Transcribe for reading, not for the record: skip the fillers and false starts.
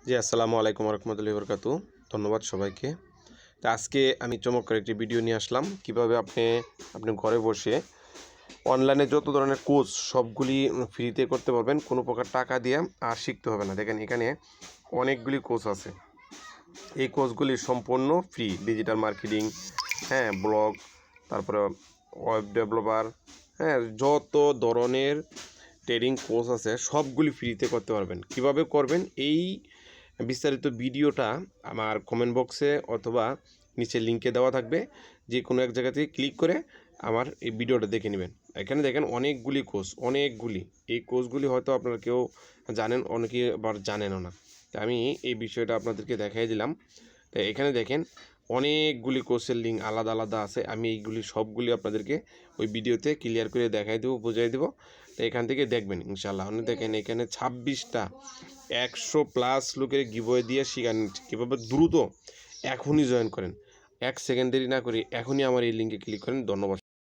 জি আসসালামু আলাইকুম রহমতুল্লাহি বরকাতু। ধন্যবাদ সবাইকে। তো আজকে আমি চমৎকার একটি ভিডিও নিয়ে আসলাম কিভাবে আপনি ঘরে বসে অনলাইনে যত ধরনের কোর্স সবগুলি ফ্রিতে করতে পারবেন, কোনো প্রকার টাকা দিয়ে আর শিখতে হবে না। দেখেন এখানে অনেকগুলি কোর্স আছে। এই কোর্সগুলি সম্পূর্ণ ফ্রি। ডিজিটাল মার্কেটিং, ব্লগ, তারপরে ওয়েব ডেভেলপার, যত ধরনের ট্রেডিং কোর্স আছে সবগুলি ফ্রিতে করতে পারবেন। কিভাবে করবেন এই বিস্তারিত ভিডিওটা আমার কমেন্ট বক্সে অথবা নিচে লিঙ্কে দেওয়া থাকবে। যে কোনো এক জায়গা থেকে ক্লিক করে আমার এই ভিডিওটা দেখে নেবেন। এখানে দেখেন অনেকগুলি কোর্স, এই কোর্সগুলি হয়তো আপনারা কেউ জানেন, অনেকে আবার জানেনও না। তো আমি এই বিষয়টা আপনাদেরকে দেখাই দিলাম। তো এখানে দেখেন অনেকগুলি কোর্সের লিঙ্ক আলাদা আলাদা আছে। আমি এইগুলি সবগুলি আপনাদেরকে ওই ভিডিওতে ক্লিয়ার করে দেখাই দেবো, বুঝাই দেবো। তো এখান থেকে দেখবেন ইনশাআল্লাহ। দেখেন এখানে 26টা 100+ লোকের গিভওয়ে দিয়ে শিখান কীভাবে দ্রুত এখনই জয়েন করেন। 1 সেকেন্ড দেরি না করে এখনই আমার এই লিঙ্কে ক্লিক করেন। ধন্যবাদ।